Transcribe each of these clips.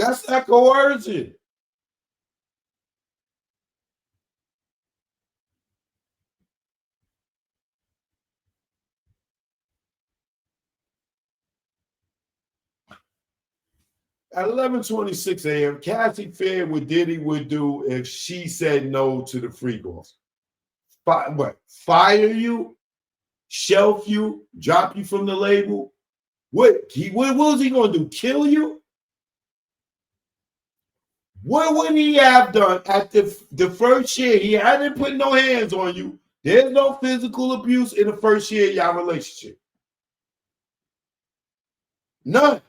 That's not coercion. At 11:26 a.m., Cassie feared what Diddy would do if she said no to the freak offs. What? Fire you? Shelf you? Drop you from the label? What was he going to do? Kill you? What would he have done at the first year? He hadn't put no hands on you. There's no physical abuse in the first year of your relationship. None.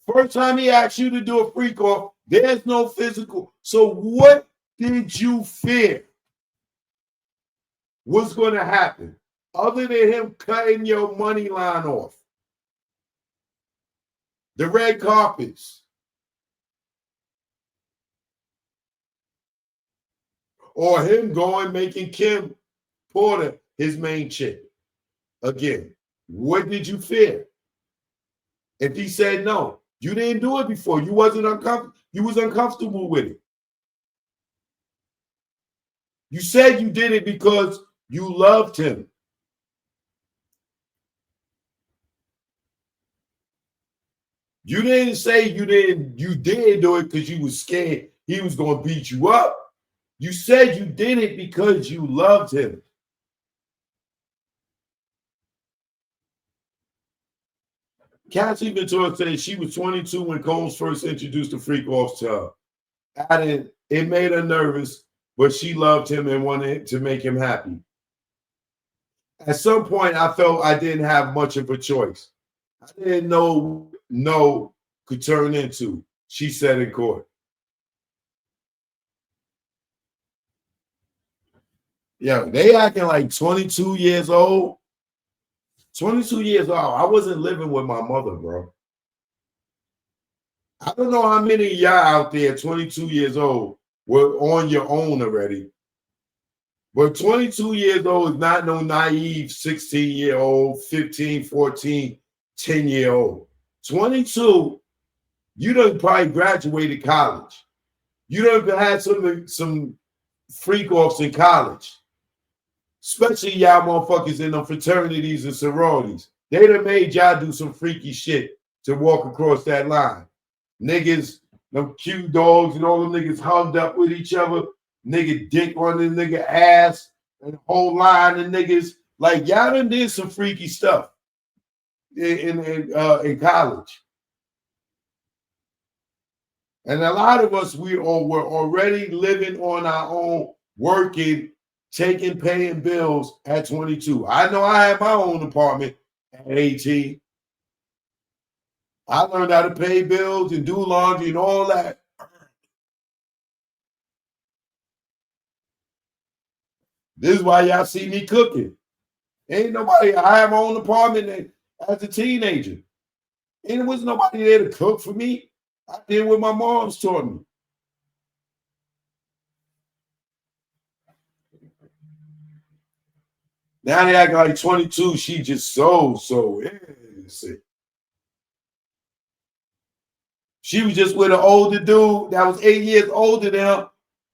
First time he asked you to do a freak off, there's no physical. So what did you fear was going to happen other than him cutting your money line off? The red carpets. Or him going making Kim Porter his main chick. Again, what did you fear? If he said no, you didn't do it before. You wasn't uncomfortable. You was uncomfortable with it. You said you did it because you loved him. You didn't say you did do it because you was scared he was going to beat you up. You said you did it because you loved him. Cassie Ventura said she was 22 when Combs first introduced the freak offs to her. Added, it made her nervous, but she loved him and wanted to make him happy. At some point, I felt I didn't have much of a choice. I didn't know no could turn into, she said in court. Yeah, they acting like 22 years old. 22 years old. I wasn't living with my mother, bro. I don't know how many of y'all out there, 22 years old, were on your own already. But 22 years old is not no naive 16-year-old, 15, 14, 10-year-old. 22, you done probably graduated college. You done had some freak offs in college. Especially y'all motherfuckers in them fraternities and sororities. They done made y'all do some freaky shit to walk across that line. Niggas, them cute dogs and all them niggas hugged up with each other. Nigga dick on the nigga ass and the whole line of niggas. Like y'all done did some freaky stuff in college. And a lot of us, were already living on our own, working, paying bills at 22. I know I had my own apartment at 18. I learned how to pay bills and do laundry and all that. This is why y'all see me cooking. Ain't nobody, I have my own apartment as a teenager. Ain't there was nobody there to cook for me. I did what my mom's taught me. Now they act like 22, she just so innocent. She was just with an older dude that was 8 years older than her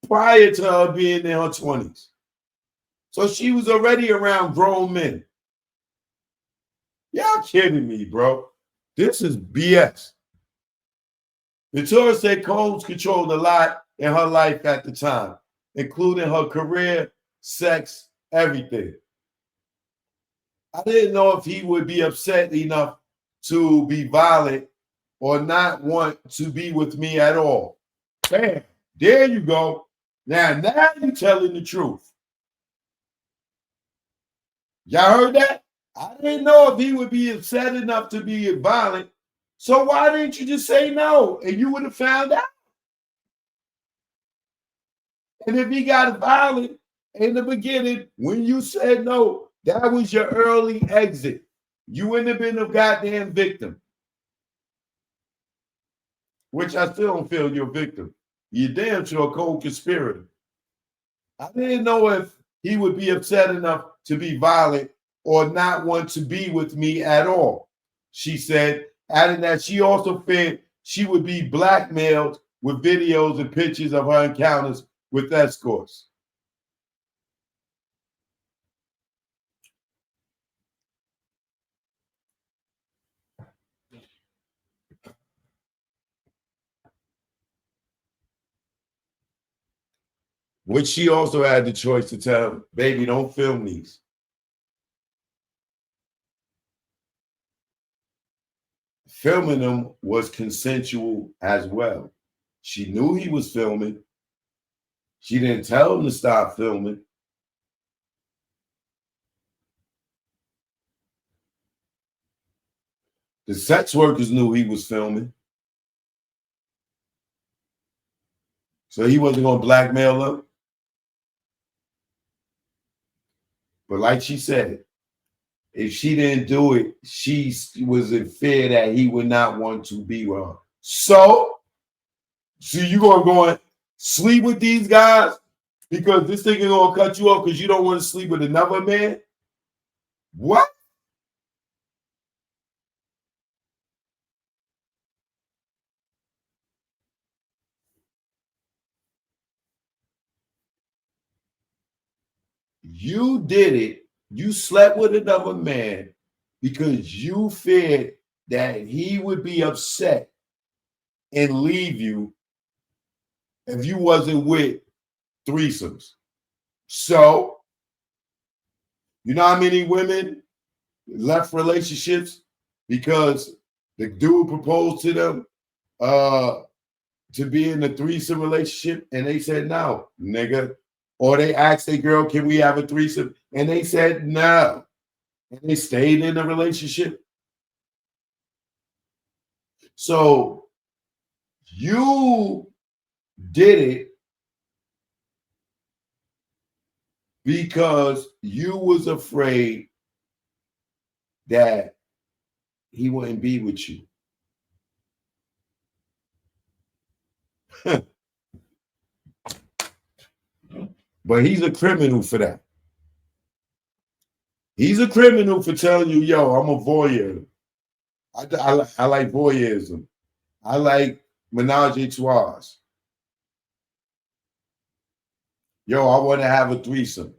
prior to her being in her 20s. So she was already around grown men. Y'all kidding me, bro. This is BS. Ventura said Combs controlled a lot in her life at the time, including her career, sex, everything. I didn't know if he would be upset enough to be violent or not want to be with me at all. Bam, there you go. Now you're telling the truth. Y'all heard that? I didn't know if he would be upset enough to be violent. So why didn't you just say no? And you would have found out. And if he got violent in the beginning, when you said no, that was your early exit. You wouldn't have been a goddamn victim. Which I still don't feel you're a victim. You're damn sure a co-conspirator. I didn't know if he would be upset enough to be violent or not want to be with me at all, she said, adding that she also feared she would be blackmailed with videos and pictures of her encounters with escorts. Which she also had the choice to tell, baby, don't film these. Filming them was consensual as well. She knew he was filming. She didn't tell him to stop filming. The sex workers knew he was filming. So he wasn't going to blackmail them. But like she said, if she didn't do it, she was in fear that he would not want to be with her. So you going to go and sleep with these guys because this thing is going to cut you off because you don't want to sleep with another man? What? You did it. You slept with another man because you feared that he would be upset and leave you if you wasn't with threesomes. So, you know how many women left relationships because the dude proposed to them to be in a threesome relationship and they said no, nigga. Or they asked a girl, can we have a threesome? And they said no. And they stayed in the relationship. So you did it because you was afraid that he wouldn't be with you. But he's a criminal for that. He's a criminal for telling you, yo, I'm a voyeur. I like voyeurism. I like menage a trois. Yo, I want to have a threesome.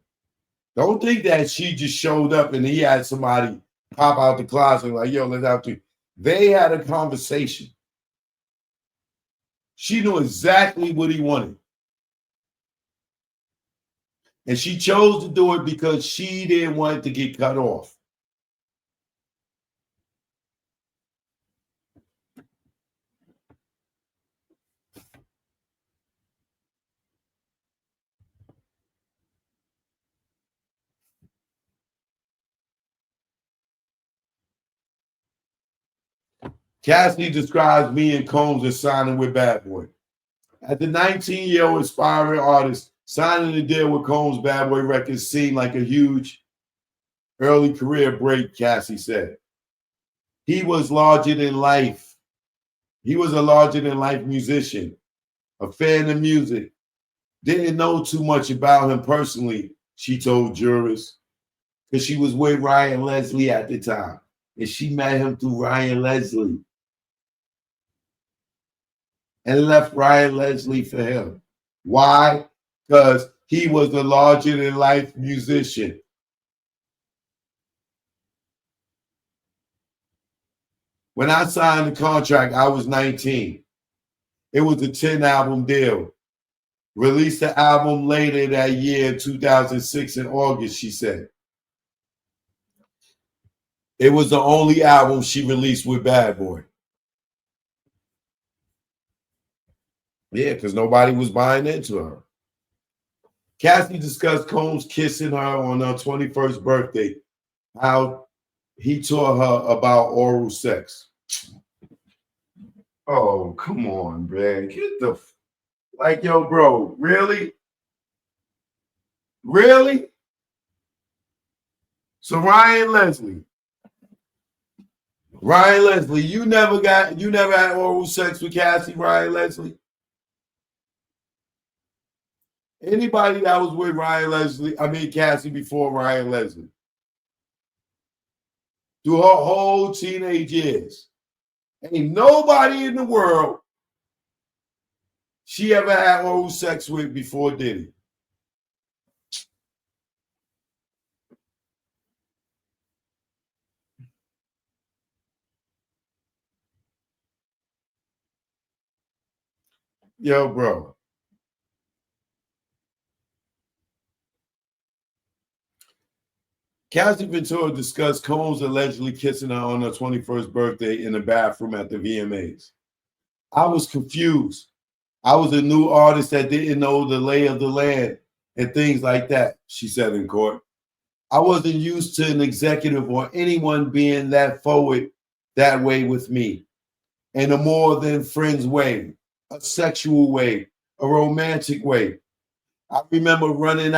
Don't think that she just showed up and he had somebody pop out the closet like, yo, let's have to. They had a conversation. She knew exactly what he wanted. And she chose to do it because she didn't want it to get cut off. Cassidy describes me and Combs as signing with Bad Boy. As the 19-year-old aspiring artist, signing a deal with Combs Bad Boy Records seemed like a huge early career break, Cassie said. He was larger than life. He was a larger than life musician, a fan of music. Didn't know too much about him personally, she told jurors, because she was with Ryan Leslie at the time. And she met him through Ryan Leslie. And left Ryan Leslie for him. Why? Because he was a larger than life musician. When I signed the contract, I was 19. It was a 10-album deal. Released the album later that year, 2006 in August, she said. It was the only album she released with Bad Boy. Yeah, because nobody was buying into her. Cassie discussed Combs kissing her on her 21st birthday, how he taught her about oral sex. Oh, come on, man. Get the, like, yo, bro, really? Really? So Ryan Leslie, you never had oral sex with Cassie, Ryan Leslie? Anybody that was with Cassie before Ryan Leslie? Through her whole teenage years. Ain't nobody in the world she ever had oral sex with before Diddy. Yo, bro. Cassie Ventura discussed Combs allegedly kissing her on her 21st birthday in the bathroom at the VMAs. I was confused. I was a new artist that didn't know the lay of the land and things like that, she said in court. I wasn't used to an executive or anyone being that forward that way with me, in a more than friends way, a sexual way, a romantic way. I remember running